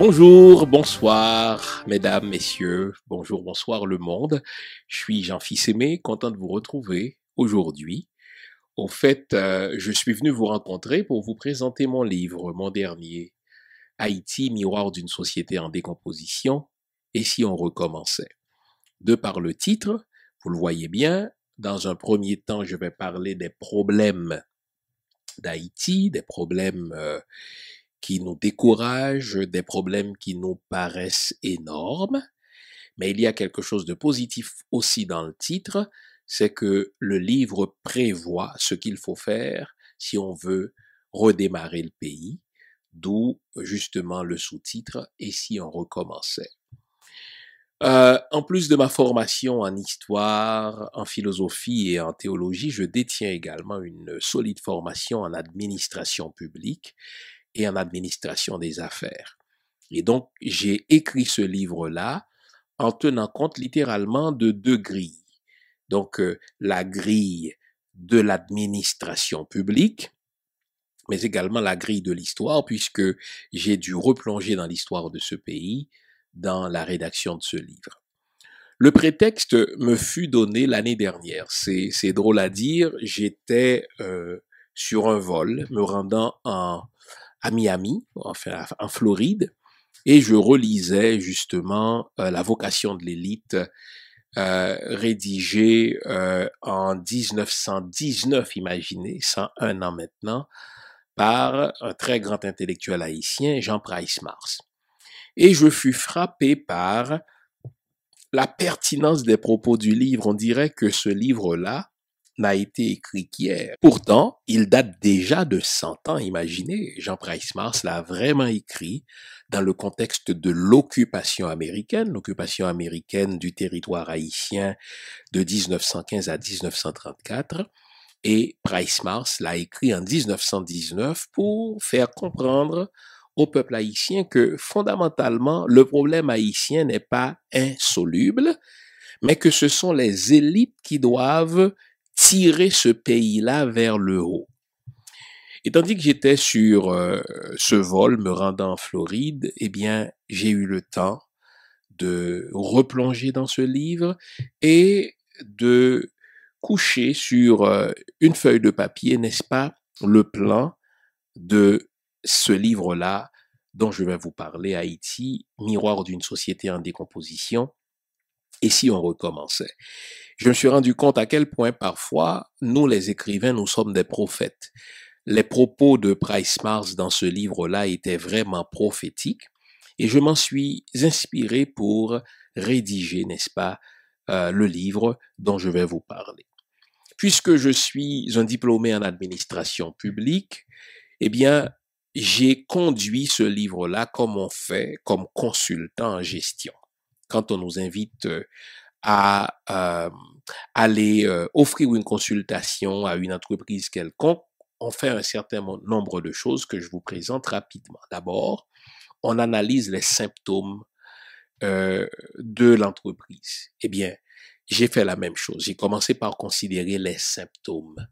Bonjour, bonsoir, mesdames, messieurs, bonjour, bonsoir le monde. Je suis Jean-Fils Aimé, content de vous retrouver aujourd'hui. Au fait, je suis venu vous rencontrer pour vous présenter mon livre, mon dernier, Haïti, miroir d'une société en décomposition, et si on recommençait. De par le titre, vous le voyez bien, dans un premier temps, je vais parler des problèmes d'Haïti, des problèmes qui nous découragent, des problèmes qui nous paraissent énormes. Mais il y a quelque chose de positif aussi dans le titre, c'est que le livre prévoit ce qu'il faut faire si on veut redémarrer le pays, d'où justement le sous-titre Et si on recommençait. En plus de ma formation en histoire, en philosophie et en théologie, je détiens également une solide formation en administration publique et en administration des affaires. Et donc, j'ai écrit ce livre-là en tenant compte littéralement de deux grilles. Donc, la grille de l'administration publique, mais également la grille de l'histoire, puisque j'ai dû replonger dans l'histoire de ce pays dans la rédaction de ce livre. Le prétexte me fut donné l'année dernière. C'est drôle à dire, j'étais sur un vol me rendant à Miami, enfin en Floride, et je relisais justement La vocation de l'élite, rédigée en 1919, imaginez, 101 ans maintenant, par un très grand intellectuel haïtien, Jean Price Mars. Et je fus frappé par la pertinence des propos du livre. On dirait que ce livre-là n'a été écrit qu'hier. Pourtant, il date déjà de 100 ans, imaginez. Jean Price Mars l'a vraiment écrit dans le contexte de l'occupation américaine du territoire haïtien de 1915 à 1934. Et Price Mars l'a écrit en 1919 pour faire comprendre au peuple haïtien que fondamentalement, le problème haïtien n'est pas insoluble, mais que ce sont les élites qui doivent tirer ce pays-là vers le haut. Et tandis que j'étais sur ce vol me rendant en Floride, eh bien, j'ai eu le temps de replonger dans ce livre et de coucher sur une feuille de papier, n'est-ce pas, le plan de ce livre-là dont je vais vous parler, Haïti, miroir d'une société en décomposition, et si on recommençait. Je me suis rendu compte à quel point parfois, nous les écrivains, nous sommes des prophètes. Les propos de Price Mars dans ce livre-là étaient vraiment prophétiques, et je m'en suis inspiré pour rédiger, n'est-ce pas, le livre dont je vais vous parler. Puisque je suis un diplômé en administration publique, eh bien, j'ai conduit ce livre-là comme on fait, comme consultant en gestion. Quand on nous invite à aller offrir une consultation à une entreprise quelconque, on fait un certain nombre de choses que je vous présente rapidement. D'abord, on analyse les symptômes de l'entreprise. Eh bien, j'ai fait la même chose. J'ai commencé par considérer les symptômes.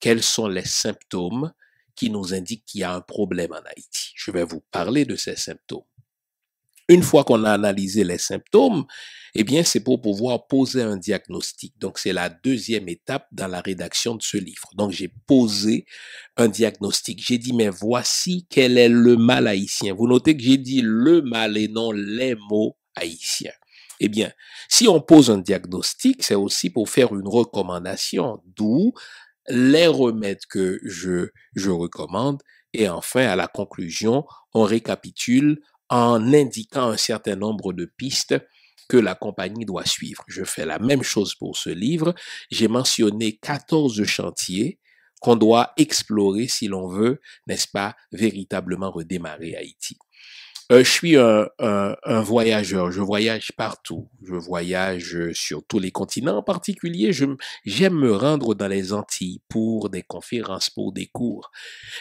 Quels sont les symptômes qui nous indiquent qu'il y a un problème en Haïti? Je vais vous parler de ces symptômes. Une fois qu'on a analysé les symptômes, eh bien, c'est pour pouvoir poser un diagnostic. Donc, c'est la deuxième étape dans la rédaction de ce livre. Donc, j'ai posé un diagnostic. J'ai dit, mais voici quel est le mal haïtien. Vous notez que j'ai dit le mal et non les mots haïtiens. Eh bien, si on pose un diagnostic, c'est aussi pour faire une recommandation, d'où les remèdes que je recommande. Et enfin, à la conclusion, on récapitule en indiquant un certain nombre de pistes que la compagnie doit suivre. Je fais la même chose pour ce livre. J'ai mentionné 14 chantiers qu'on doit explorer si l'on veut, n'est-ce pas, véritablement redémarrer Haïti. Je suis un voyageur, je voyage partout, je voyage sur tous les continents. En particulier, j'aime me rendre dans les Antilles pour des conférences, pour des cours.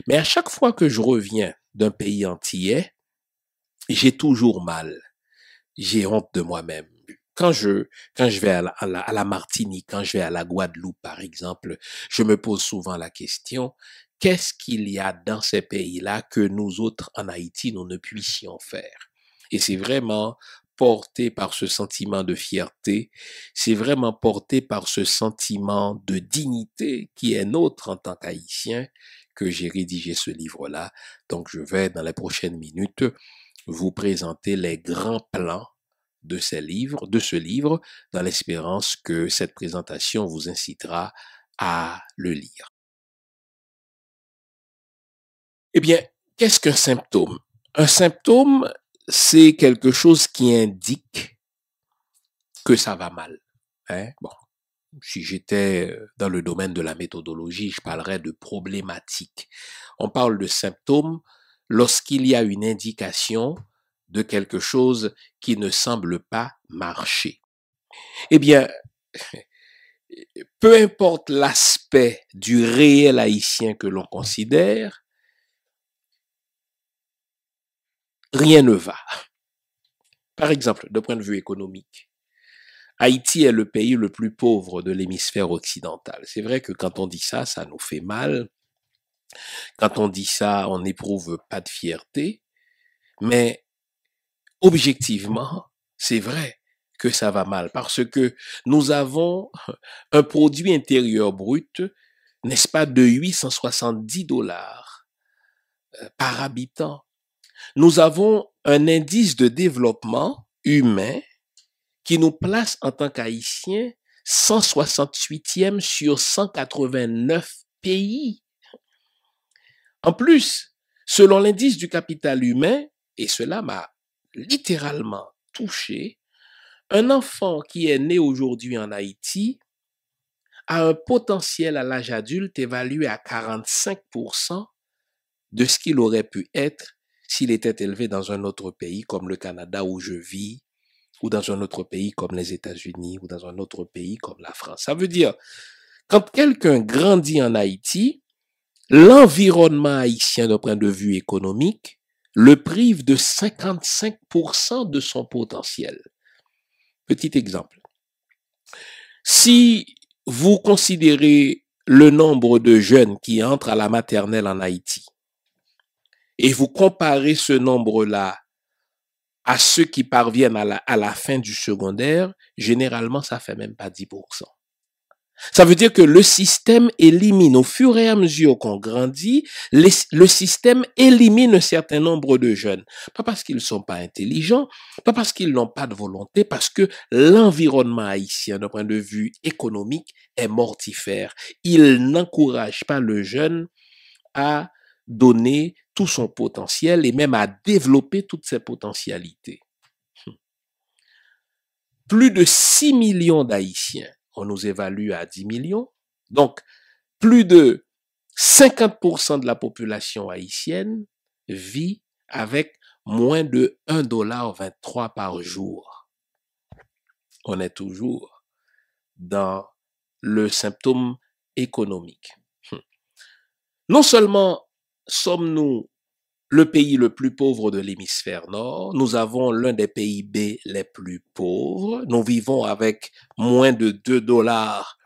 Mais à chaque fois que je reviens d'un pays antillais, j'ai toujours mal. J'ai honte de moi-même. Quand je vais à la Martinique, quand je vais à la Guadeloupe, par exemple, je me pose souvent la question, qu'est-ce qu'il y a dans ces pays-là que nous autres, en Haïti, nous ne puissions faire? Et c'est vraiment porté par ce sentiment de fierté, c'est vraiment porté par ce sentiment de dignité qui est nôtre en tant qu'Haïtien que j'ai rédigé ce livre-là. Donc je vais dans les prochaines minutes vous présenter les grands plans de ce livre, dans l'espérance que cette présentation vous incitera à le lire. Eh bien, qu'est-ce qu'un symptôme? Un symptôme, c'est quelque chose qui indique que ça va mal. Hein? Bon, si j'étais dans le domaine de la méthodologie, je parlerais de problématique. On parle de symptômes lorsqu'il y a une indication de quelque chose qui ne semble pas marcher. Eh bien, peu importe l'aspect du réel haïtien que l'on considère, rien ne va. Par exemple, d'un point de vue économique, Haïti est le pays le plus pauvre de l'hémisphère occidental. C'est vrai que quand on dit ça, ça nous fait mal. Quand on dit ça, on n'éprouve pas de fierté. Mais objectivement, c'est vrai que ça va mal parce que nous avons un produit intérieur brut, n'est-ce pas, de 870 dollars par habitant. Nous avons un indice de développement humain qui nous place en tant qu'Haïtiens 168e sur 189 pays. En plus, selon l'indice du capital humain, et cela m'a littéralement touché, un enfant qui est né aujourd'hui en Haïti a un potentiel à l'âge adulte évalué à 45% de ce qu'il aurait pu être s'il était élevé dans un autre pays comme le Canada où je vis, ou dans un autre pays comme les États-Unis, ou dans un autre pays comme la France. Ça veut dire, quand quelqu'un grandit en Haïti, l'environnement haïtien d'un point de vue économique le prive de 55% de son potentiel. Petit exemple. Si vous considérez le nombre de jeunes qui entrent à la maternelle en Haïti et vous comparez ce nombre-là à ceux qui parviennent à la fin du secondaire, généralement, ça fait même pas 10%. Ça veut dire que le système élimine, au fur et à mesure qu'on grandit, le système élimine un certain nombre de jeunes. Pas parce qu'ils ne sont pas intelligents, pas parce qu'ils n'ont pas de volonté, parce que l'environnement haïtien, d'un point de vue économique, est mortifère. Il n'encourage pas le jeune à donner tout son potentiel et même à développer toutes ses potentialités. Plus de 6 millions d'Haïtiens, on nous évalue à 10 millions, donc plus de 50% de la population haïtienne vit avec moins de 1,23 $ par jour. On est toujours dans le symptôme économique. Non seulement sommes-nous le pays le plus pauvre de l'hémisphère nord, nous avons l'un des PIB les plus pauvres, nous vivons avec moins de 2 dollars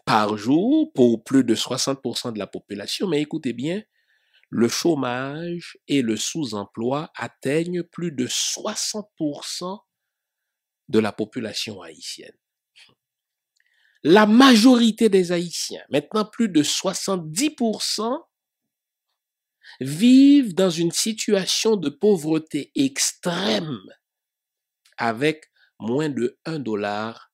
par jour pour plus de 60% de la population, mais écoutez bien, le chômage et le sous-emploi atteignent plus de 60% de la population haïtienne. La majorité des Haïtiens, maintenant plus de 70%, vivent dans une situation de pauvreté extrême avec moins de 1 dollar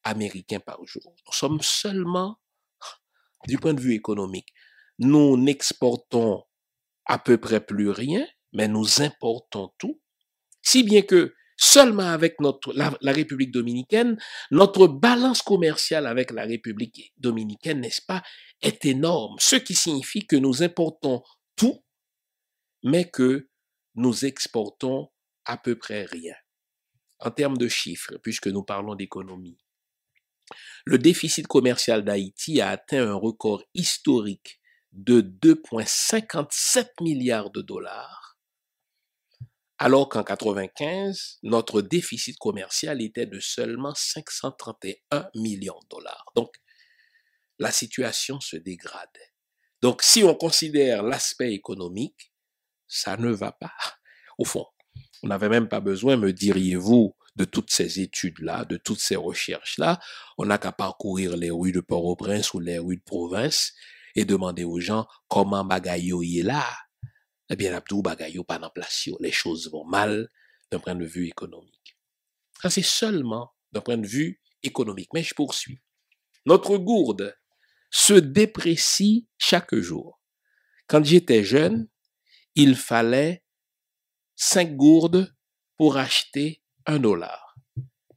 américain par jour. Nous sommes seulement, du point de vue économique, nous n'exportons à peu près plus rien, mais nous importons tout, si bien que seulement avec la République dominicaine, notre balance commerciale avec la République dominicaine, n'est-ce pas, est énorme, ce qui signifie que nous importons tout, mais que nous exportons à peu près rien. En termes de chiffres, puisque nous parlons d'économie, le déficit commercial d'Haïti a atteint un record historique de 2,57 milliards de dollars, alors qu'en 1995, notre déficit commercial était de seulement 531 millions de dollars. Donc, la situation se dégrade. Donc, si on considère l'aspect économique, ça ne va pas, au fond. On n'avait même pas besoin, me diriez-vous, de toutes ces études-là, de toutes ces recherches-là. On n'a qu'à parcourir les rues de Port-au-Prince ou les rues de province et demander aux gens comment bagayo y est là. Eh bien, Abdou bagayo pas en place, les choses vont mal d'un point de vue économique. Ça, c'est seulement d'un point de vue économique. Mais je poursuis. Notre gourde se déprécie chaque jour. Quand j'étais jeune, il fallait 5 gourdes pour acheter $1.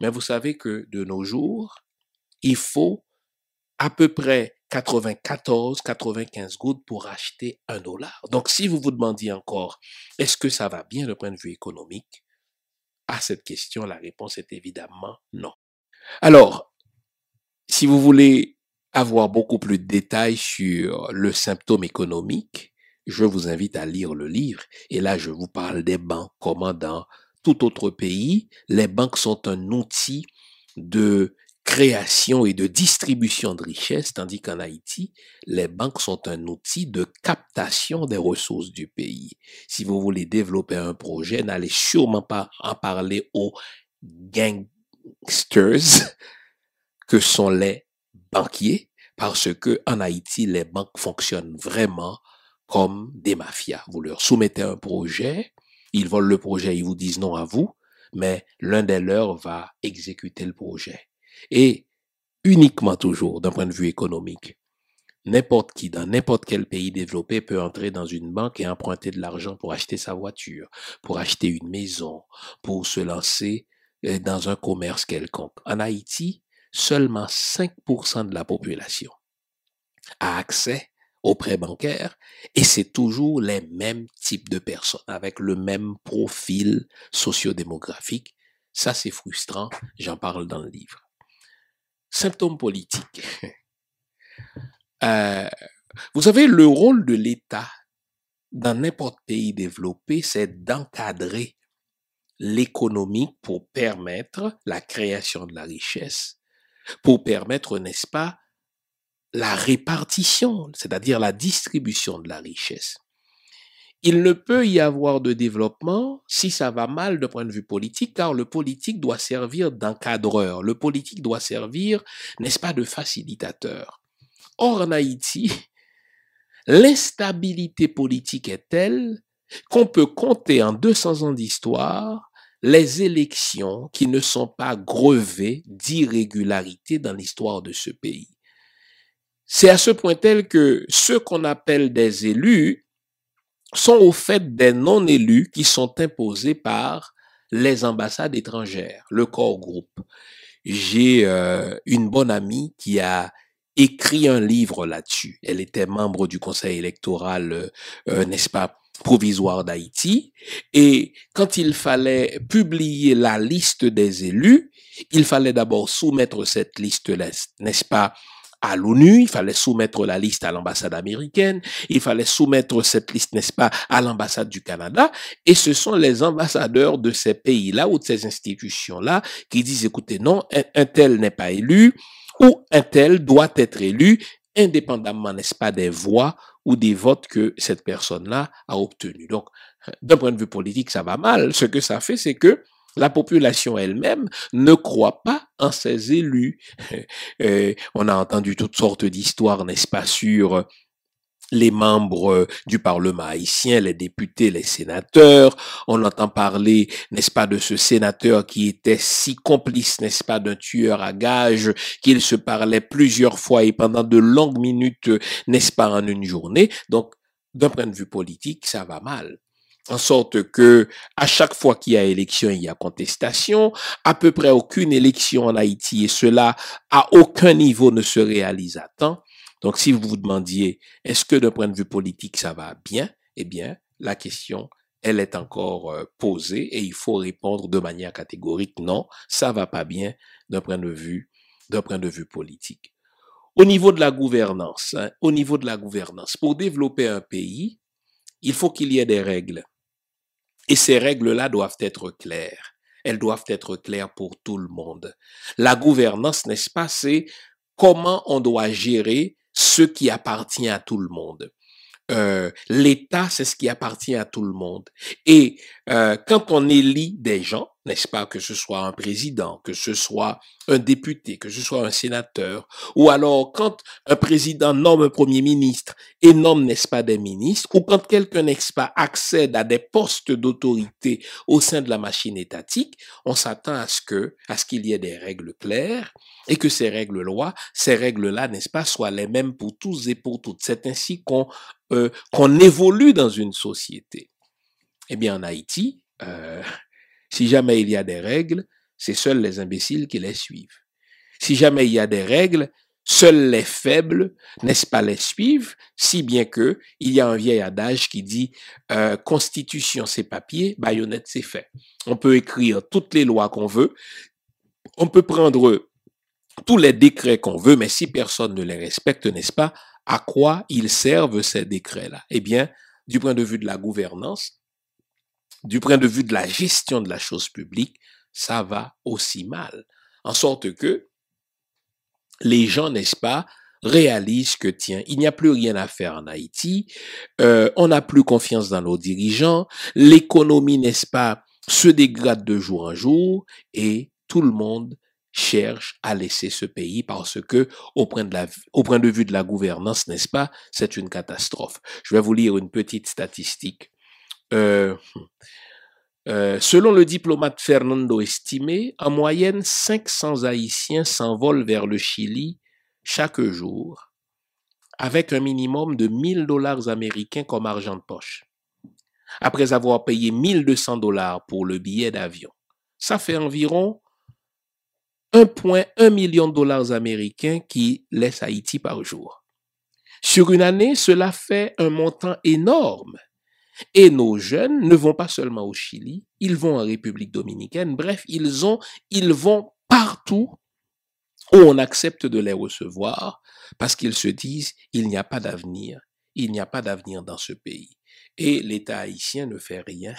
Mais vous savez que de nos jours, il faut à peu près 94-95 gourdes pour acheter $1. Donc, si vous vous demandiez encore, est-ce que ça va bien d'un point de vue économique? À cette question, la réponse est évidemment non. Alors, si vous voulez avoir beaucoup plus de détails sur le symptôme économique, je vous invite à lire le livre. Et là, je vous parle des banques. Comment dans tout autre pays, les banques sont un outil de création et de distribution de richesses, tandis qu'en Haïti, les banques sont un outil de captation des ressources du pays. Si vous voulez développer un projet, n'allez sûrement pas en parler aux gangsters que sont les banquiers, parce que en Haïti, les banques fonctionnent vraiment comme des mafias. Vous leur soumettez un projet, ils volent le projet, ils vous disent non à vous, mais l'un des leurs va exécuter le projet. Et uniquement toujours d'un point de vue économique. N'importe qui, dans n'importe quel pays développé, peut entrer dans une banque et emprunter de l'argent pour acheter sa voiture, pour acheter une maison, pour se lancer dans un commerce quelconque. En Haïti, seulement 5% de la population a accès aux prêts bancaires et c'est toujours les mêmes types de personnes avec le même profil sociodémographique. Ça, c'est frustrant. J'en parle dans le livre. Symptômes politiques. Vous savez, le rôle de l'État dans n'importe pays développé, c'est d'encadrer l'économie pour permettre la création de la richesse, pour permettre, n'est-ce pas, la répartition, c'est-à-dire la distribution de la richesse. Il ne peut y avoir de développement si ça va mal d'un point de vue politique, car le politique doit servir d'encadreur, le politique doit servir, n'est-ce pas, de facilitateur. Or, en Haïti, l'instabilité politique est telle qu'on peut compter en 200 ans d'histoire les élections qui ne sont pas grevées d'irrégularités dans l'histoire de ce pays. C'est à ce point tel que ceux qu'on appelle des élus sont au fait des non-élus qui sont imposés par les ambassades étrangères, le corps groupe. J'ai une bonne amie qui a écrit un livre là-dessus. Elle était membre du conseil électoral, n'est-ce pas, provisoire d'Haïti. Et quand il fallait publier la liste des élus, il fallait d'abord soumettre cette liste, n'est-ce pas, à l'ONU, il fallait soumettre la liste à l'ambassade américaine, il fallait soumettre cette liste, n'est-ce pas, à l'ambassade du Canada, et ce sont les ambassadeurs de ces pays-là ou de ces institutions-là qui disent, écoutez, non, un tel n'est pas élu, ou un tel doit être élu, indépendamment, n'est-ce pas, des voix ou des votes que cette personne-là a obtenus. Donc, d'un point de vue politique, ça va mal. Ce que ça fait, c'est que la population elle-même ne croit pas en ses élus. On a entendu toutes sortes d'histoires, n'est-ce pas, sur les membres du Parlement haïtien, les députés, les sénateurs. On entend parler, n'est-ce pas, de ce sénateur qui était si complice, n'est-ce pas, d'un tueur à gages, qu'il se parlait plusieurs fois et pendant de longues minutes, n'est-ce pas, en une journée. Donc, d'un point de vue politique, ça va mal. En sorte que, à chaque fois qu'il y a élection, il y a contestation. À peu près aucune élection en Haïti, et cela à aucun niveau ne se réalise à temps. Donc, si vous vous demandiez, est-ce que d'un point de vue politique, ça va bien? Eh bien, la question, elle est encore posée et il faut répondre de manière catégorique, non, ça va pas bien d'un point de vue politique. Au niveau de la gouvernance, pour développer un pays, il faut qu'il y ait des règles. Et ces règles-là doivent être claires. Elles doivent être claires pour tout le monde. La gouvernance, n'est-ce pas, c'est comment on doit gérer ce qui appartient à tout le monde. l'État, c'est ce qui appartient à tout le monde. Et quand on élit des gens, n'est-ce pas, que ce soit un président, que ce soit un député, que ce soit un sénateur, ou alors quand un président nomme un premier ministre et nomme, n'est-ce pas, des ministres, ou quand quelqu'un, n'est-ce pas, accède à des postes d'autorité au sein de la machine étatique, on s'attend à ce qu'il y ait des règles claires et que ces règles-là, n'est-ce pas, soient les mêmes pour tous et pour toutes. C'est ainsi qu'on évolue dans une société. Eh bien, en Haïti, si jamais il y a des règles, c'est seuls les imbéciles qui les suivent. Si jamais il y a des règles, seuls les faibles, n'est-ce pas, les suivent, si bien que il y a un vieil adage qui dit Constitution c'est papier, baïonnette c'est fait. On peut écrire toutes les lois qu'on veut, on peut prendre tous les décrets qu'on veut, mais si personne ne les respecte, n'est-ce pas, à quoi ils servent ces décrets-là? Eh bien, du point de vue de la gouvernance, du point de vue de la gestion de la chose publique, ça va aussi mal. En sorte que les gens, n'est-ce pas, réalisent que, tiens, il n'y a plus rien à faire en Haïti, on n'a plus confiance dans nos dirigeants, l'économie, n'est-ce pas, se dégrade de jour en jour et tout le monde cherche à laisser ce pays parce que, au point de vue de la gouvernance, n'est-ce pas, c'est une catastrophe. Je vais vous lire une petite statistique. Selon le diplomate Fernando Estimé, en moyenne, 500 Haïtiens s'envolent vers le Chili chaque jour, avec un minimum de $1000 américains comme argent de poche, après avoir payé $1200 pour le billet d'avion. Ça fait environ 1,1 million de dollars américains qui laissent Haïti par jour. Sur une année, cela fait un montant énorme. Et nos jeunes ne vont pas seulement au Chili, ils vont en République dominicaine, bref, ils vont partout où on accepte de les recevoir parce qu'ils se disent, il n'y a pas d'avenir dans ce pays. Et l'État haïtien ne fait rien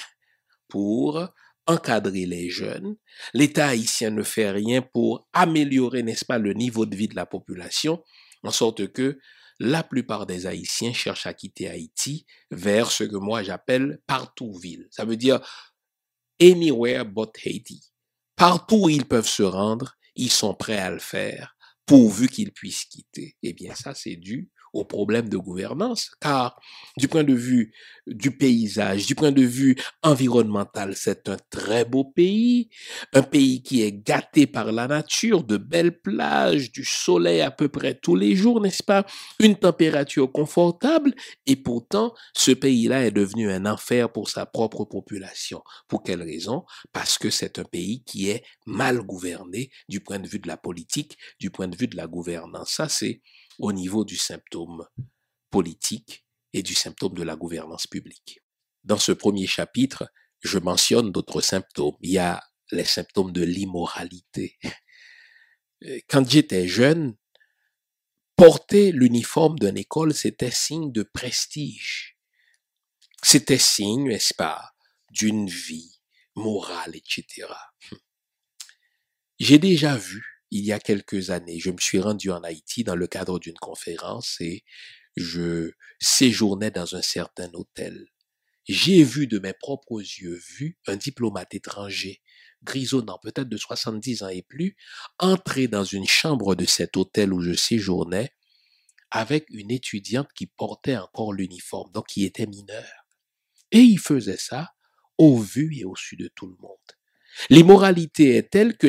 pour encadrer les jeunes, l'État haïtien ne fait rien pour améliorer, n'est-ce pas, le niveau de vie de la population, en sorte que la plupart des Haïtiens cherchent à quitter Haïti vers ce que moi j'appelle partout-ville. Ça veut dire anywhere but Haiti. Partout où ils peuvent se rendre, ils sont prêts à le faire, pourvu qu'ils puissent quitter. Eh bien, ça, c'est dû au problème de gouvernance, car du point de vue du paysage, du point de vue environnemental, c'est un très beau pays, un pays qui est gâté par la nature, de belles plages, du soleil à peu près tous les jours, n'est-ce pas? Une température confortable, et pourtant, ce pays-là est devenu un enfer pour sa propre population. Pour quelle raison? Parce que c'est un pays qui est mal gouverné du point de vue de la politique, du point de vue de la gouvernance. Ça, c'est au niveau du symptôme politique et du symptôme de la gouvernance publique. Dans ce premier chapitre, je mentionne d'autres symptômes. Il y a les symptômes de l'immoralité. Quand j'étais jeune, porter l'uniforme d'une école, c'était signe de prestige. C'était signe, n'est-ce pas, d'une vie morale, etc. J'ai déjà vu, il y a quelques années, je me suis rendu en Haïti dans le cadre d'une conférence et je séjournais dans un certain hôtel. J'ai vu de mes propres yeux un diplomate étranger, grisonnant, peut-être de 70 ans et plus, entrer dans une chambre de cet hôtel où je séjournais avec une étudiante qui portait encore l'uniforme, donc qui était mineure. Et il faisait ça au vu et au su de tout le monde. L'immoralité est telle que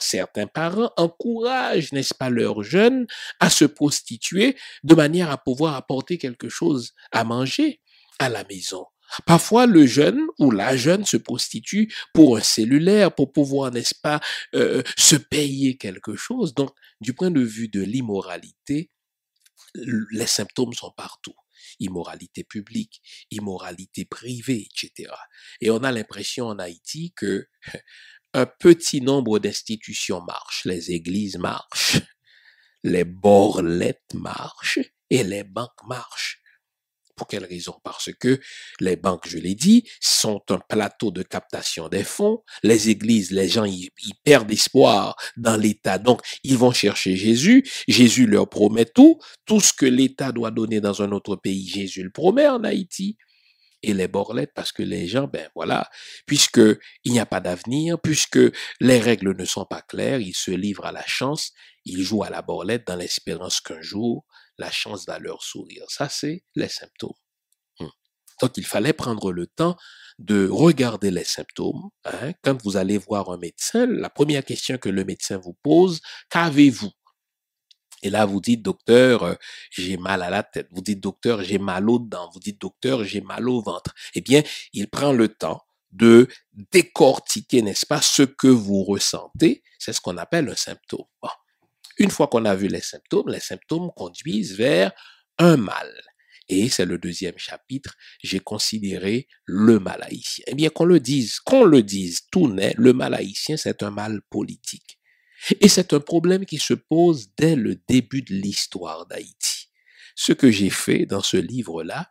certains parents encouragent, n'est-ce pas, leurs jeunes à se prostituer de manière à pouvoir apporter quelque chose à manger à la maison. Parfois, le jeune ou la jeune se prostitue pour un cellulaire, pour pouvoir, n'est-ce pas, se payer quelque chose. Donc, du point de vue de l'immoralité, les symptômes sont partout. Immoralité publique, immoralité privée, etc. Et on a l'impression en Haïti que un petit nombre d'institutions marchent. Les églises marchent, les borlettes marchent et les banques marchent. Pour quelle raison? Parce que les banques, je l'ai dit, sont un plateau de captation des fonds. Les églises, les gens, ils perdent espoir dans l'État. Donc, ils vont chercher Jésus. Jésus leur promet tout. Tout ce que l'État doit donner dans un autre pays, Jésus le promet en Haïti. Et les borlettes, parce que les gens, ben voilà, puisque il n'y a pas d'avenir, puisque les règles ne sont pas claires, ils se livrent à la chance, ils jouent à la borlette dans l'espérance qu'un jour, la chance va leur sourire. Ça, c'est les symptômes. Hmm. Donc, il fallait prendre le temps de regarder les symptômes. Hein. Quand vous allez voir un médecin, la première question que le médecin vous pose, qu'avez-vous? Et là, vous dites, docteur, j'ai mal à la tête. Vous dites, docteur, j'ai mal aux dents. Vous dites, docteur, j'ai mal au ventre. Eh bien, il prend le temps de décortiquer, n'est-ce pas, ce que vous ressentez. C'est ce qu'on appelle un symptôme. Bon. Une fois qu'on a vu les symptômes conduisent vers un mal. Et c'est le deuxième chapitre. J'ai considéré le mal haïtien. Eh bien, qu'on le dise, tout net, le mal haïtien, c'est un mal politique. Et c'est un problème qui se pose dès le début de l'histoire d'Haïti. Ce que j'ai fait dans ce livre-là,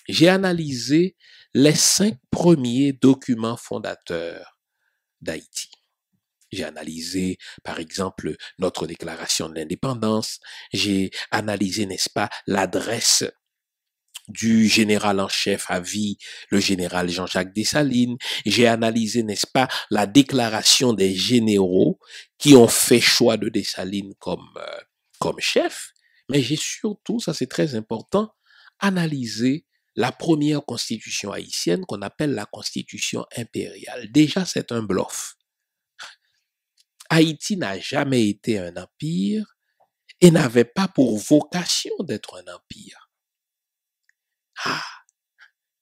j'ai analysé les 5 premiers documents fondateurs d'Haïti. J'ai analysé, par exemple, notre déclaration de l'indépendance. J'ai analysé, n'est-ce pas, l'adresse du général en chef à vie, le général Jean-Jacques Dessalines. J'ai analysé, n'est-ce pas, la déclaration des généraux qui ont fait choix de Dessalines comme chef. Mais j'ai surtout, ça c'est très important, analysé la première constitution haïtienne qu'on appelle la constitution impériale. Déjà, c'est un bluff. Haïti n'a jamais été un empire et n'avait pas pour vocation d'être un empire. Ah,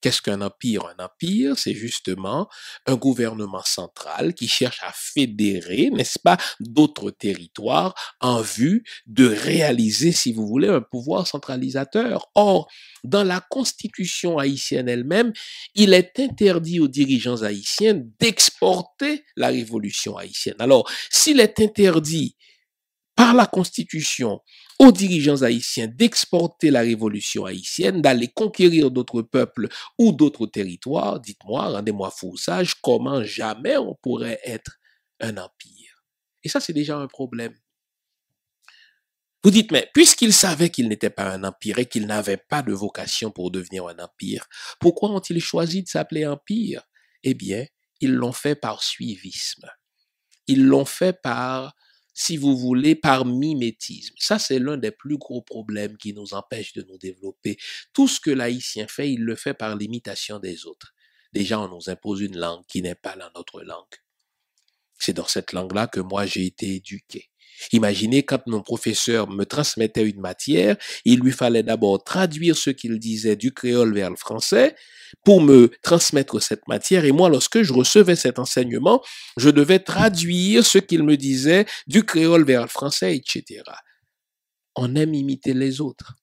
qu'est-ce qu'un empire? Un empire, c'est justement un gouvernement central qui cherche à fédérer, n'est-ce pas, d'autres territoires en vue de réaliser, si vous voulez, un pouvoir centralisateur. Or, dans la constitution haïtienne elle-même, il est interdit aux dirigeants haïtiens d'exporter la révolution haïtienne. Alors, s'il est interdit par la Constitution aux dirigeants haïtiens d'exporter la révolution haïtienne, d'aller conquérir d'autres peuples ou d'autres territoires, dites-moi, rendez-moi fou sage, comment jamais on pourrait être un empire? Et ça, c'est déjà un problème. Vous dites, mais puisqu'ils savaient qu'ils n'étaient pas un empire et qu'ils n'avaient pas de vocation pour devenir un empire, pourquoi ont-ils choisi de s'appeler empire? Eh bien, ils l'ont fait par suivisme. Ils l'ont fait par, si vous voulez, par mimétisme. Ça, c'est l'un des plus gros problèmes qui nous empêche de nous développer. Tout ce que l'haïtien fait, il le fait par l'imitation des autres. Déjà, on nous impose une langue qui n'est pas la notre langue. C'est dans cette langue-là que moi, j'ai été éduqué. Imaginez quand mon professeur me transmettait une matière, il lui fallait d'abord traduire ce qu'il disait du créole vers le français pour me transmettre cette matière. Et moi, lorsque je recevais cet enseignement, je devais traduire ce qu'il me disait du créole vers le français, etc. On aime imiter les autres.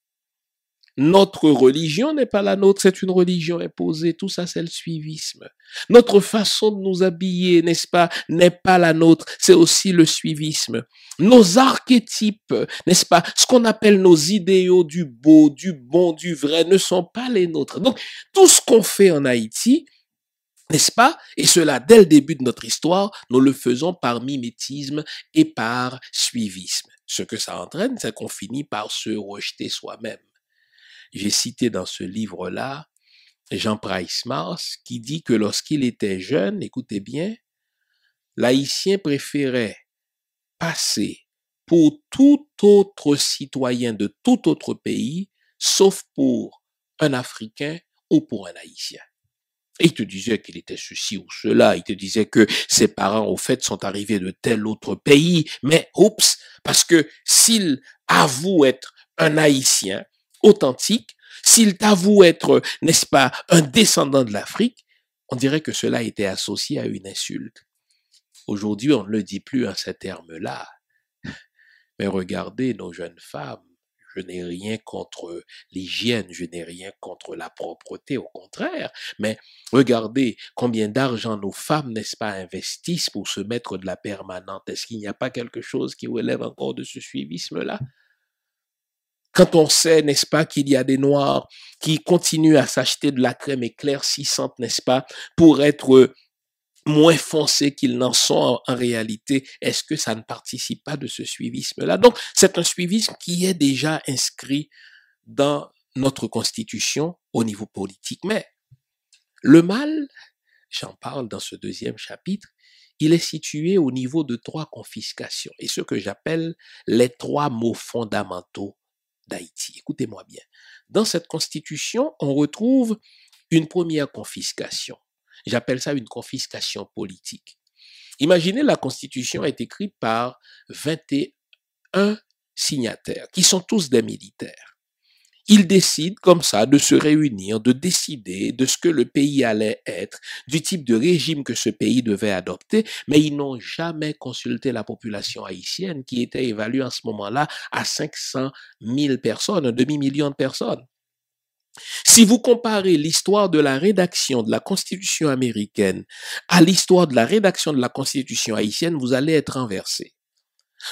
Notre religion n'est pas la nôtre, c'est une religion imposée. Tout ça, c'est le suivisme. Notre façon de nous habiller, n'est-ce pas, n'est pas la nôtre, c'est aussi le suivisme. Nos archétypes, n'est-ce pas, ce qu'on appelle nos idéaux du beau, du bon, du vrai, ne sont pas les nôtres. Donc, tout ce qu'on fait en Haïti, n'est-ce pas, et cela dès le début de notre histoire, nous le faisons par mimétisme et par suivisme. Ce que ça entraîne, c'est qu'on finit par se rejeter soi-même. J'ai cité dans ce livre-là Jean Price Mars qui dit que lorsqu'il était jeune, écoutez bien, l'haïtien préférait passer pour tout autre citoyen de tout autre pays, sauf pour un Africain ou pour un Haïtien. Et il te disait qu'il était ceci ou cela, il te disait que ses parents, au fait, sont arrivés de tel autre pays, mais oups, parce que s'il avoue être un Haïtien authentique, s'il t'avoue être, n'est-ce pas, un descendant de l'Afrique, on dirait que cela était associé à une insulte. Aujourd'hui, on ne le dit plus en ces termes-là. Mais regardez nos jeunes femmes. Je n'ai rien contre l'hygiène, je n'ai rien contre la propreté, au contraire. Mais regardez combien d'argent nos femmes, n'est-ce pas, investissent pour se mettre de la permanente. Est-ce qu'il n'y a pas quelque chose qui relève encore de ce suivisme-là? Quand on sait, n'est-ce pas, qu'il y a des Noirs qui continuent à s'acheter de la crème éclaircissante, n'est-ce pas, pour être moins foncés qu'ils n'en sont en réalité, est-ce que ça ne participe pas de ce suivisme-là? Donc, c'est un suivisme qui est déjà inscrit dans notre constitution au niveau politique. Mais le mal, j'en parle dans ce deuxième chapitre, il est situé au niveau de 3 confiscations et ce que j'appelle les 3 maux fondamentaux d'Haïti. Écoutez-moi bien. Dans cette constitution, on retrouve une première confiscation. J'appelle ça une confiscation politique. Imaginez, la constitution est écrite par 21 signataires qui sont tous des militaires. Ils décident comme ça de se réunir, de décider de ce que le pays allait être, du type de régime que ce pays devait adopter, mais ils n'ont jamais consulté la population haïtienne qui était évaluée en ce moment-là à 500 000 personnes, un demi-million de personnes. Si vous comparez l'histoire de la rédaction de la Constitution américaine à l'histoire de la rédaction de la Constitution haïtienne, vous allez être renversé.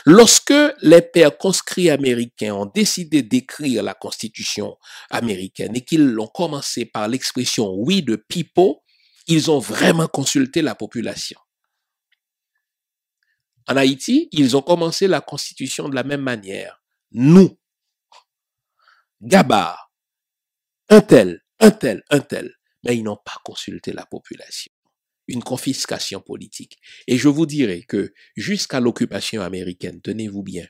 Lorsque les pères conscrits américains ont décidé d'écrire la Constitution américaine et qu'ils l'ont commencé par l'expression "we the people", ils ont vraiment consulté la population. En Haïti, ils ont commencé la Constitution de la même manière. Nous, Gabar, un tel, un tel, un tel, mais ils n'ont pas consulté la population. Une confiscation politique. Et je vous dirai que jusqu'à l'occupation américaine, tenez-vous bien,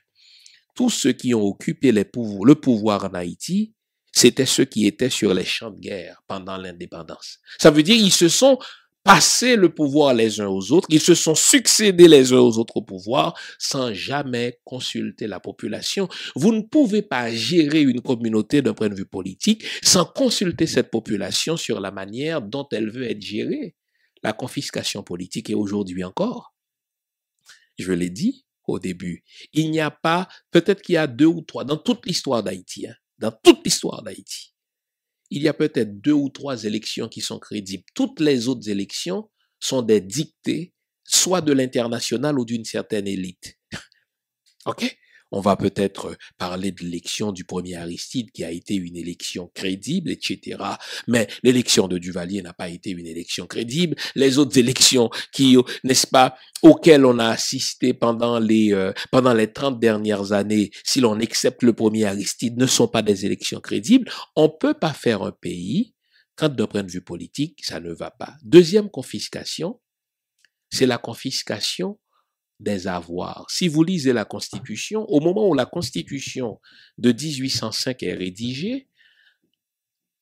tous ceux qui ont occupé le pouvoir en Haïti, c'était ceux qui étaient sur les champs de guerre pendant l'indépendance. Ça veut dire qu'ils se sont passés le pouvoir les uns aux autres, ils se sont succédés les uns aux autres au pouvoir sans jamais consulter la population. Vous ne pouvez pas gérer une communauté d'un point de vue politique sans consulter cette population sur la manière dont elle veut être gérée. La confiscation politique est aujourd'hui encore, je l'ai dit au début, il n'y a pas, peut-être qu'il y a 2 ou 3, dans toute l'histoire d'Haïti, dans toute l'histoire d'Haïti, il y a peut-être 2 ou 3 élections qui sont crédibles. Toutes les autres élections sont des dictées, soit de l'international ou d'une certaine élite. OK? On va peut-être parler de l'élection du premier Aristide qui a été une élection crédible, etc. Mais l'élection de Duvalier n'a pas été une élection crédible. Les autres élections qui, n'est-ce pas, auxquelles on a assisté pendant les 30 dernières années, si l'on accepte le premier Aristide, ne sont pas des élections crédibles. On ne peut pas faire un pays quand d'un point de vue politique, ça ne va pas. Deuxième confiscation, c'est la confiscation des avoirs. Si vous lisez la Constitution, au moment où la Constitution de 1805 est rédigée,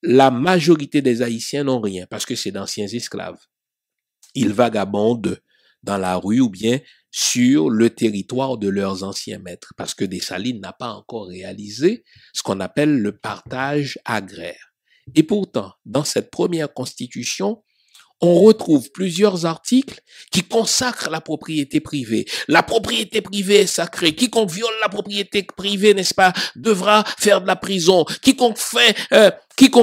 la majorité des Haïtiens n'ont rien parce que c'est d'anciens esclaves. Ils vagabondent dans la rue ou bien sur le territoire de leurs anciens maîtres parce que Dessalines n'a pas encore réalisé ce qu'on appelle le partage agraire. Et pourtant, dans cette première Constitution, on retrouve plusieurs articles qui consacrent la propriété privée. La propriété privée est sacrée. Quiconque viole la propriété privée, n'est-ce pas, devra faire de la prison. Quiconque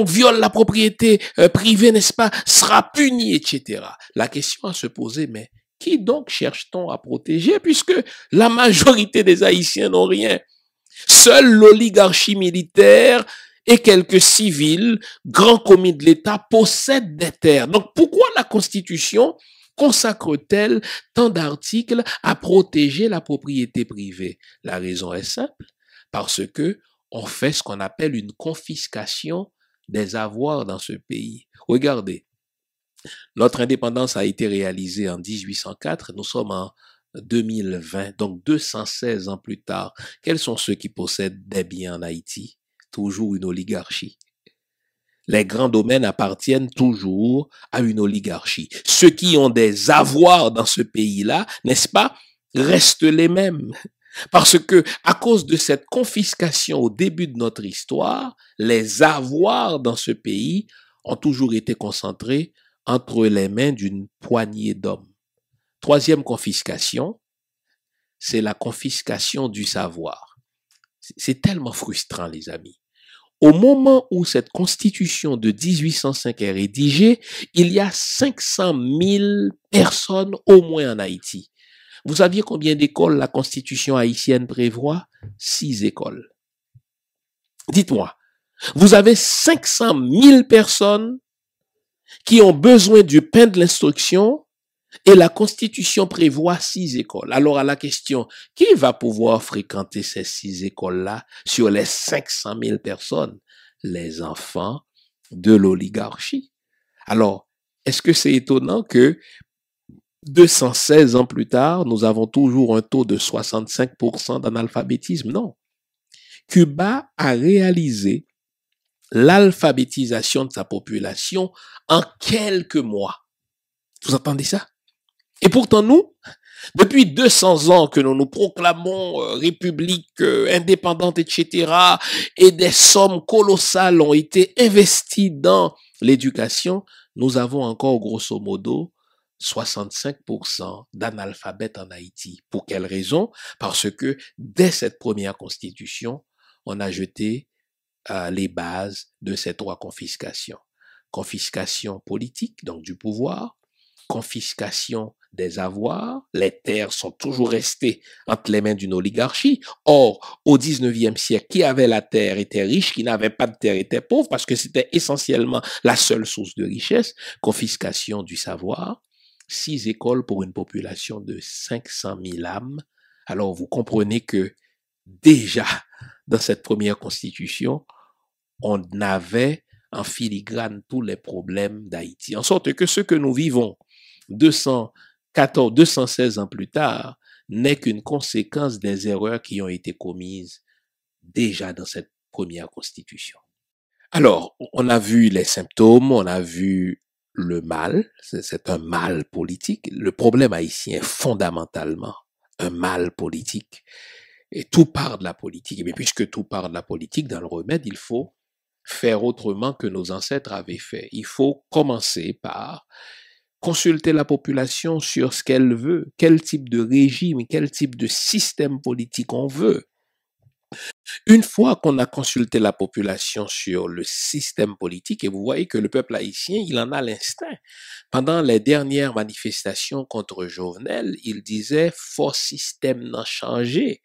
viole la propriété privée, n'est-ce pas, sera puni, etc. La question à se poser, mais qui donc cherche-t-on à protéger puisque la majorité des Haïtiens n'ont rien? Seule l'oligarchie militaire et quelques civils, grands commis de l'État, possèdent des terres. Donc, pourquoi la Constitution consacre-t-elle tant d'articles à protéger la propriété privée? La raison est simple, parce que on fait ce qu'on appelle une confiscation des avoirs dans ce pays. Regardez, notre indépendance a été réalisée en 1804, nous sommes en 2020, donc 216 ans plus tard. Quels sont ceux qui possèdent des biens en Haïti? Toujours une oligarchie. Les grands domaines appartiennent toujours à une oligarchie. Ceux qui ont des avoirs dans ce pays-là, n'est-ce pas, restent les mêmes. Parce que, à cause de cette confiscation au début de notre histoire, les avoirs dans ce pays ont toujours été concentrés entre les mains d'une poignée d'hommes. Troisième confiscation, c'est la confiscation du savoir. C'est tellement frustrant, les amis. Au moment où cette constitution de 1805 est rédigée, il y a 500 000 personnes au moins en Haïti. Vous saviez combien d'écoles la constitution haïtienne prévoit? 6 écoles. Dites-moi, vous avez 500 000 personnes qui ont besoin du pain de l'instruction et la Constitution prévoit 6 écoles. Alors à la question, qui va pouvoir fréquenter ces 6 écoles-là sur les 500 000 personnes? Les enfants de l'oligarchie. Alors, est-ce que c'est étonnant que 216 ans plus tard, nous avons toujours un taux de 65% d'analphabétisme? Non. Cuba a réalisé l'alphabétisation de sa population en quelques mois. Vous entendez ça? Et pourtant, nous, depuis 200 ans que nous nous proclamons république indépendante, etc., et des sommes colossales ont été investies dans l'éducation, nous avons encore grosso modo 65% d'analphabètes en Haïti. Pour quelle raison? Parce que dès cette première constitution, on a jeté les bases de ces 3 confiscations. Confiscation politique, donc du pouvoir, confiscation des avoirs, les terres sont toujours restées entre les mains d'une oligarchie. Or, au 19e siècle, qui avait la terre était riche, qui n'avait pas de terre était pauvre, parce que c'était essentiellement la seule source de richesse. Confiscation du savoir, 6 écoles pour une population de 500 000 âmes. Alors, vous comprenez que déjà, dans cette première constitution, on avait en filigrane tous les problèmes d'Haïti. En sorte que ce que nous vivons 216 ans plus tard n'est qu'une conséquence des erreurs qui ont été commises déjà dans cette première constitution. Alors, on a vu les symptômes, on a vu le mal, c'est un mal politique. Le problème haïtien est fondamentalement un mal politique. Et tout part de la politique. Mais puisque tout part de la politique, dans le remède, il faut faire autrement que nos ancêtres avaient fait. Il faut commencer par consulter la population sur ce qu'elle veut, quel type de régime, quel type de système politique on veut. Une fois qu'on a consulté la population sur le système politique, et vous voyez que le peuple haïtien, il en a l'instinct. Pendant les dernières manifestations contre Jovenel, il disait « Fort système n'a changé ».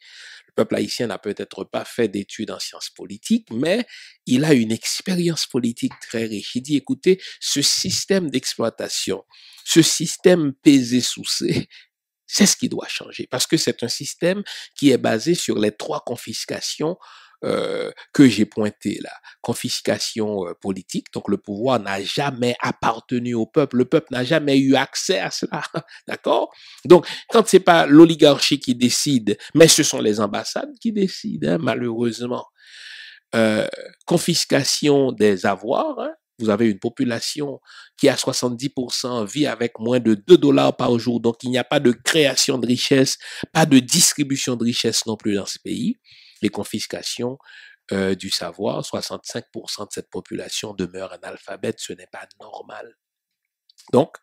Le peuple haïtien n'a peut-être pas fait d'études en sciences politiques, mais il a une expérience politique très riche. Il dit, écoutez, ce système d'exploitation, ce système pesé sous c'est ce qui doit changer, parce que c'est un système qui est basé sur les 3 confiscations que j'ai pointées là. Confiscation politique, donc le pouvoir n'a jamais appartenu au peuple, le peuple n'a jamais eu accès à cela, d'accord? Donc, quand c'est pas l'oligarchie qui décide, mais ce sont les ambassades qui décident, hein, malheureusement. Confiscation des avoirs, hein. Vous avez une population qui à 70% vit avec moins de 2 dollars par jour, donc il n'y a pas de création de richesse, pas de distribution de richesse non plus dans ce pays. Les confiscations du savoir, 65% de cette population demeure analphabète, ce n'est pas normal. Donc,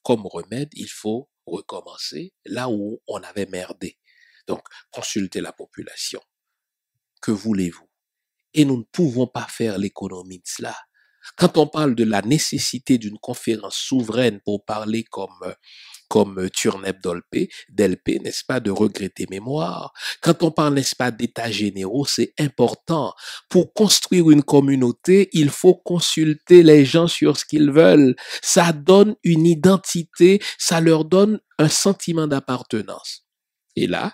comme remède, il faut recommencer là où on avait merdé. Donc, consultez la population. Que voulez-vous? Et nous ne pouvons pas faire l'économie de cela. Quand on parle de la nécessité d'une conférence souveraine pour parler comme Turnep Delpé, n'est-ce pas, de regretter mémoire. Quand on parle, n'est-ce pas, d'états généraux, c'est important. Pour construire une communauté, il faut consulter les gens sur ce qu'ils veulent. Ça donne une identité, ça leur donne un sentiment d'appartenance. Et là,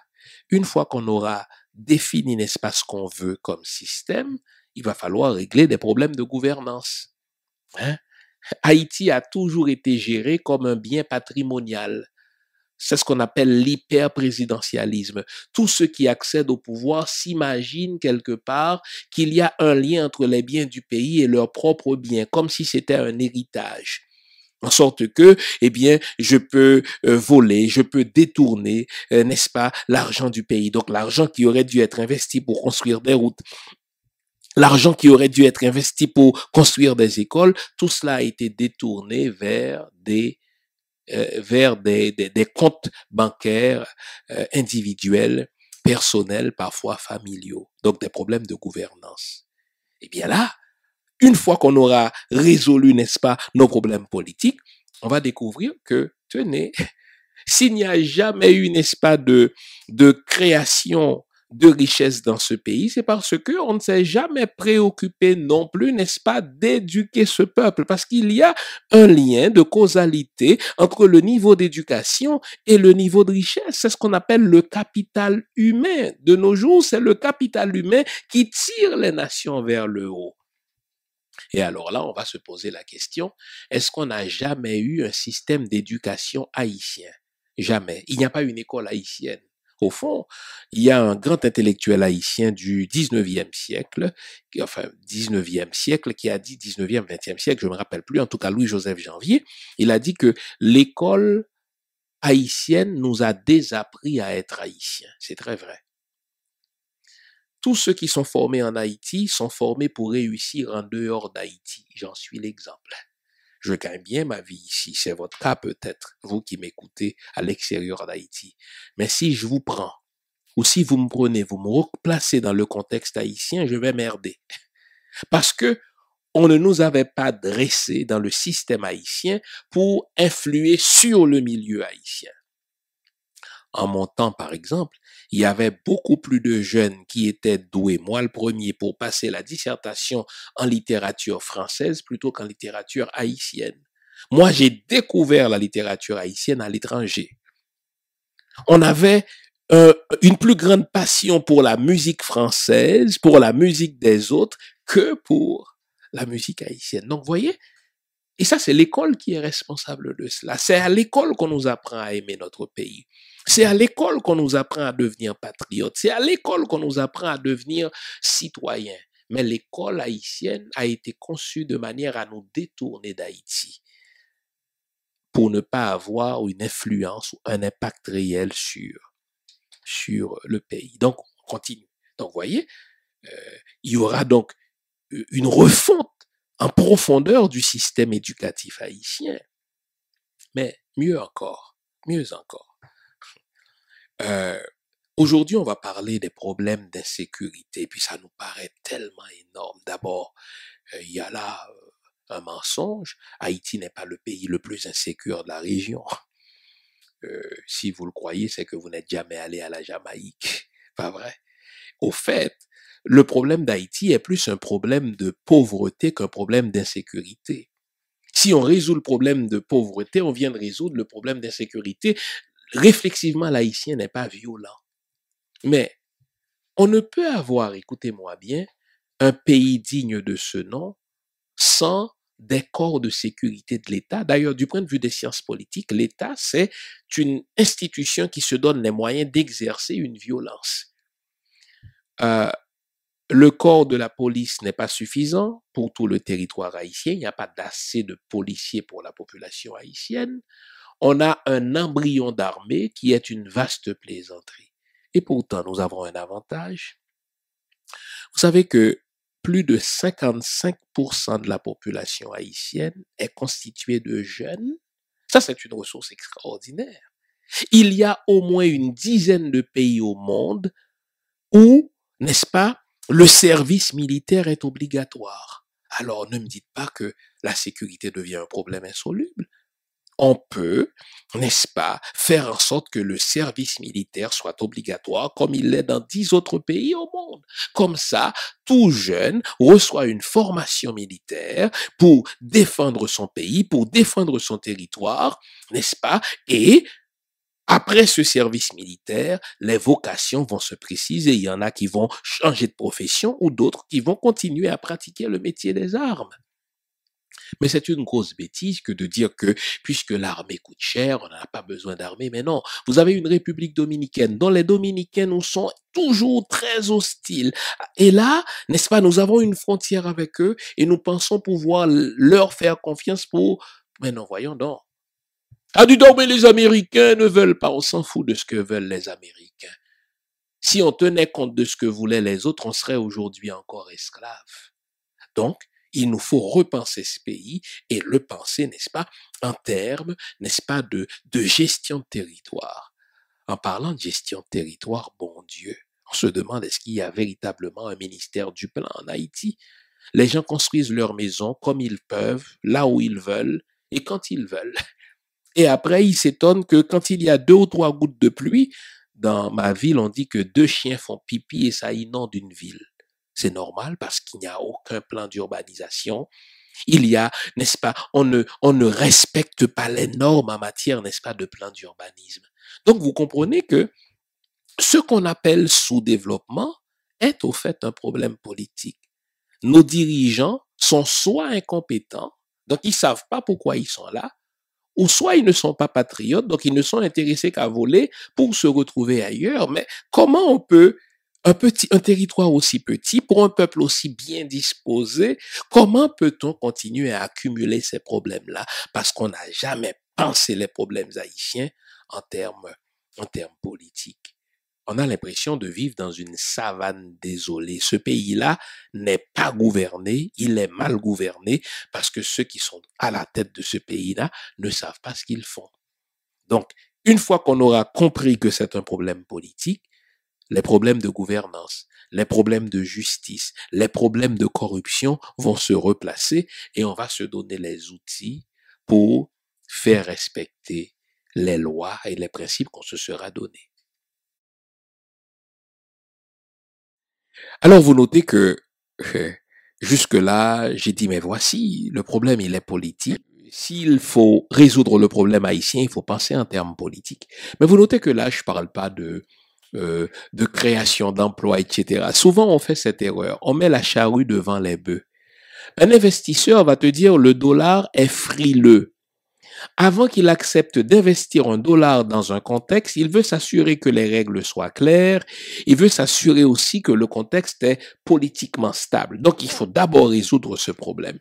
une fois qu'on aura défini, n'est-ce pas, ce qu'on veut comme système, il va falloir régler des problèmes de gouvernance. Hein? Haïti a toujours été géré comme un bien patrimonial. C'est ce qu'on appelle l'hyper-présidentialisme. Tous ceux qui accèdent au pouvoir s'imaginent quelque part qu'il y a un lien entre les biens du pays et leurs propres biens, comme si c'était un héritage. En sorte que, eh bien, je peux voler, je peux détourner, n'est-ce pas, l'argent du pays. Donc, l'argent qui aurait dû être investi pour construire des routes, l'argent qui aurait dû être investi pour construire des écoles, tout cela a été détourné vers des comptes bancaires individuels, personnels, parfois familiaux. Donc, des problèmes de gouvernance. Eh bien là, une fois qu'on aura résolu, n'est-ce pas, nos problèmes politiques, on va découvrir que, tenez, s'il n'y a jamais eu, n'est-ce pas, de création de richesse dans ce pays, c'est parce que on ne s'est jamais préoccupé non plus, n'est-ce pas, d'éduquer ce peuple, parce qu'il y a un lien de causalité entre le niveau d'éducation et le niveau de richesse. C'est ce qu'on appelle le capital humain. De nos jours, c'est le capital humain qui tire les nations vers le haut. Et alors là, on va se poser la question, est-ce qu'on n'a jamais eu un système d'éducation haïtien? Jamais. Il n'y a pas une école haïtienne. Au fond, il y a un grand intellectuel haïtien du 19e siècle, enfin 19e siècle, qui a dit 19e, 20e siècle, je ne me rappelle plus, en tout cas Louis-Joseph Janvier, il a dit que l'école haïtienne nous a désappris à être haïtiens. C'est très vrai. Tous ceux qui sont formés en Haïti sont formés pour réussir en dehors d'Haïti. J'en suis l'exemple. Je gagne bien ma vie ici. C'est votre cas peut-être, vous qui m'écoutez à l'extérieur d'Haïti. Mais si je vous prends, ou si vous me prenez, vous me replacez dans le contexte haïtien, je vais merder. Parce que on ne nous avait pas dressés dans le système haïtien pour influer sur le milieu haïtien. En mon temps, par exemple, il y avait beaucoup plus de jeunes qui étaient doués, moi le premier, pour passer la dissertation en littérature française plutôt qu'en littérature haïtienne. Moi, j'ai découvert la littérature haïtienne à l'étranger. On avait une plus grande passion pour la musique française, pour la musique des autres, que pour la musique haïtienne. Donc, vous voyez, et ça, c'est l'école qui est responsable de cela. C'est à l'école qu'on nous apprend à aimer notre pays. C'est à l'école qu'on nous apprend à devenir patriote. C'est à l'école qu'on nous apprend à devenir citoyen. Mais l'école haïtienne a été conçue de manière à nous détourner d'Haïti pour ne pas avoir une influence ou un impact réel sur le pays. Donc, on continue. Donc, vous voyez, il y aura donc une refonte en profondeur du système éducatif haïtien. Mais mieux encore, aujourd'hui, on va parler des problèmes d'insécurité, puis ça nous paraît tellement énorme. D'abord, il y a là un mensonge. Haïti n'est pas le pays le plus insécure de la région. Si vous le croyez, c'est que vous n'êtes jamais allé à la Jamaïque. Pas vrai? Au fait, le problème d'Haïti est plus un problème de pauvreté qu'un problème d'insécurité. Si on résout le problème de pauvreté, on vient de résoudre le problème d'insécurité. Réflexivement, l'haïtien n'est pas violent. Mais on ne peut avoir, écoutez-moi bien, un pays digne de ce nom sans des corps de sécurité de l'État. D'ailleurs, du point de vue des sciences politiques, l'État, c'est une institution qui se donne les moyens d'exercer une violence. Le corps de la police n'est pas suffisant pour tout le territoire haïtien. Il n'y a pas d'assez de policiers pour la population haïtienne. On a un embryon d'armée qui est une vaste plaisanterie. Et pourtant, nous avons un avantage. Vous savez que plus de 55% de la population haïtienne est constituée de jeunes. Ça, c'est une ressource extraordinaire. Il y a au moins une dizaine de pays au monde où, n'est-ce pas, le service militaire est obligatoire. Alors, ne me dites pas que la sécurité devient un problème insoluble. On peut, n'est-ce pas, faire en sorte que le service militaire soit obligatoire comme il l'est dans 10 autres pays au monde. Comme ça, tout jeune reçoit une formation militaire pour défendre son pays, pour défendre son territoire, n'est-ce pas, et après ce service militaire, les vocations vont se préciser. Il y en a qui vont changer de profession ou d'autres qui vont continuer à pratiquer le métier des armes. Mais c'est une grosse bêtise que de dire que puisque l'armée coûte cher, on n'a pas besoin d'armée. Mais non, vous avez une République dominicaine dont les Dominicains nous sont toujours très hostiles. Et là, n'est-ce pas, nous avons une frontière avec eux et nous pensons pouvoir leur faire confiance pour... Mais non, voyons donc. Ah, dis donc, mais les Américains ne veulent pas, on s'en fout de ce que veulent les Américains. Si on tenait compte de ce que voulaient les autres, on serait aujourd'hui encore esclaves. Donc, il nous faut repenser ce pays et le penser, n'est-ce pas, en termes, n'est-ce pas, de gestion de territoire. En parlant de gestion de territoire, bon Dieu, on se demande est-ce qu'il y a véritablement un ministère du plan en Haïti? Les gens construisent leurs maisons comme ils peuvent, là où ils veulent et quand ils veulent. Et après, ils s'étonnent que quand il y a 2 ou 3 gouttes de pluie, dans ma ville, on dit que deux chiens font pipi et ça inonde une ville. C'est normal parce qu'il n'y a aucun plan d'urbanisation. Il y a, n'est-ce pas, on ne respecte pas les normes en matière, n'est-ce pas, de plan d'urbanisme. Donc, vous comprenez que ce qu'on appelle sous-développement est au fait un problème politique. Nos dirigeants sont soit incompétents, donc ils ne savent pas pourquoi ils sont là, ou soit ils ne sont pas patriotes, donc ils ne sont intéressés qu'à voler pour se retrouver ailleurs. Mais comment on peut, un territoire aussi petit, pour un peuple aussi bien disposé, comment peut-on continuer à accumuler ces problèmes-là? Parce qu'on n'a jamais pensé les problèmes haïtiens en termes politiques. On a l'impression de vivre dans une savane désolée. Ce pays-là n'est pas gouverné, il est mal gouverné parce que ceux qui sont à la tête de ce pays-là ne savent pas ce qu'ils font. Donc, une fois qu'on aura compris que c'est un problème politique, les problèmes de gouvernance, les problèmes de justice, les problèmes de corruption vont se replacer et on va se donner les outils pour faire respecter les lois et les principes qu'on se sera donnés. Alors, vous notez que euh, jusque-là, j'ai dit, mais voici, le problème, il est politique. S'il faut résoudre le problème haïtien, il faut penser en termes politiques. Mais vous notez que là, je parle pas de création d'emplois, etc. Souvent, on fait cette erreur. On met la charrue devant les bœufs. Un investisseur va te dire, le dollar est frileux. Avant qu'il accepte d'investir un dollar dans un contexte, il veut s'assurer que les règles soient claires. Il veut s'assurer aussi que le contexte est politiquement stable. Donc, il faut d'abord résoudre ce problème.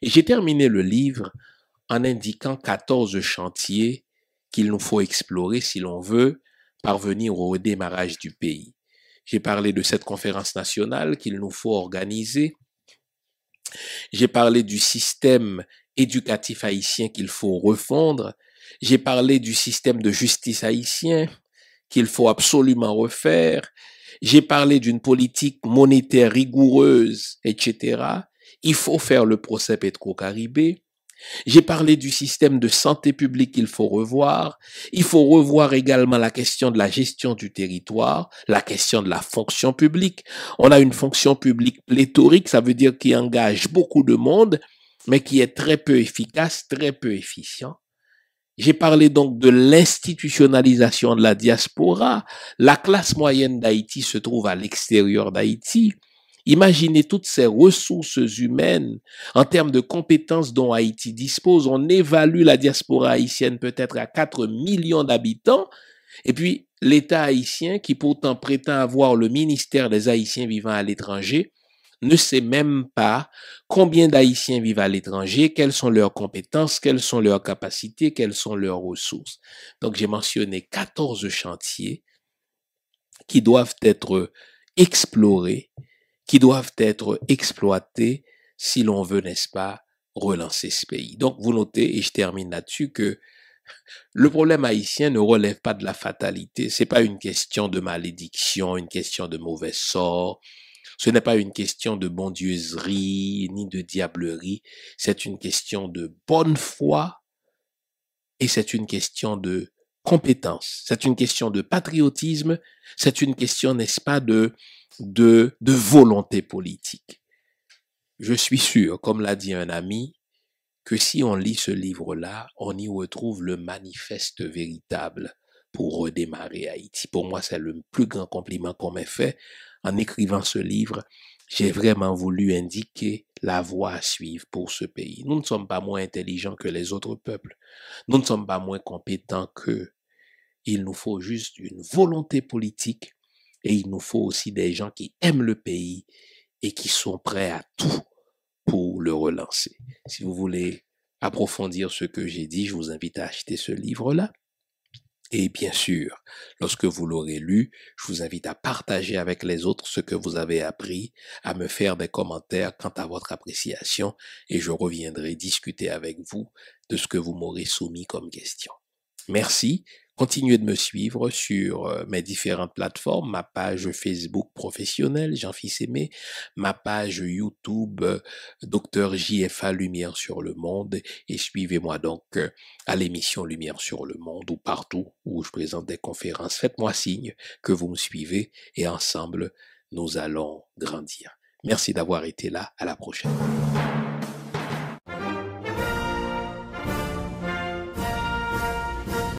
Et j'ai terminé le livre en indiquant 14 chantiers qu'il nous faut explorer si l'on veut parvenir au redémarrage du pays. J'ai parlé de cette conférence nationale qu'il nous faut organiser. J'ai parlé du système éducatif haïtien qu'il faut refondre. J'ai parlé du système de justice haïtien qu'il faut absolument refaire. J'ai parlé d'une politique monétaire rigoureuse, etc. Il faut faire le procès Petro-Caribé. J'ai parlé du système de santé publique qu'il faut revoir. Il faut revoir également la question de la gestion du territoire, la question de la fonction publique. On a une fonction publique pléthorique, ça veut dire qui engage beaucoup de monde, mais qui est très peu efficace, très peu efficient. J'ai parlé donc de l'institutionnalisation de la diaspora. La classe moyenne d'Haïti se trouve à l'extérieur d'Haïti. Imaginez toutes ces ressources humaines en termes de compétences dont Haïti dispose. On évalue la diaspora haïtienne peut-être à 4 millions d'habitants. Et puis, l'État haïtien, qui pourtant prétend avoir le ministère des Haïtiens vivant à l'étranger, ne sait même pas combien d'Haïtiens vivent à l'étranger, quelles sont leurs compétences, quelles sont leurs capacités, quelles sont leurs ressources. Donc, j'ai mentionné 14 chantiers qui doivent être explorés, qui doivent être exploités si l'on veut, n'est-ce pas, relancer ce pays. Donc, vous notez, et je termine là-dessus, que le problème haïtien ne relève pas de la fatalité. C'est pas une question de malédiction, une question de mauvais sort. Ce n'est pas une question de bondieuserie ni de diablerie. C'est une question de bonne foi et c'est une question de compétence. C'est une question de patriotisme. C'est une question, n'est-ce pas, de volonté politique. Je suis sûr, comme l'a dit un ami, que si on lit ce livre-là, on y retrouve le manifeste véritable pour redémarrer Haïti. Pour moi, c'est le plus grand compliment qu'on m'ait fait. En écrivant ce livre, j'ai vraiment voulu indiquer la voie à suivre pour ce pays. Nous ne sommes pas moins intelligents que les autres peuples. Nous ne sommes pas moins compétents qu'eux. Il nous faut juste une volonté politique et il nous faut aussi des gens qui aiment le pays et qui sont prêts à tout pour le relancer. Si vous voulez approfondir ce que j'ai dit, je vous invite à acheter ce livre-là. Et bien sûr, lorsque vous l'aurez lu, je vous invite à partager avec les autres ce que vous avez appris, à me faire des commentaires quant à votre appréciation, et je reviendrai discuter avec vous de ce que vous m'aurez soumis comme question. Merci. Continuez de me suivre sur mes différentes plateformes, ma page Facebook professionnelle, Jean-Fils Aimé, ma page YouTube, Docteur JFA Lumière sur le monde, et suivez-moi donc à l'émission Lumière sur le monde ou partout où je présente des conférences. Faites-moi signe que vous me suivez et ensemble, nous allons grandir. Merci d'avoir été là. À la prochaine.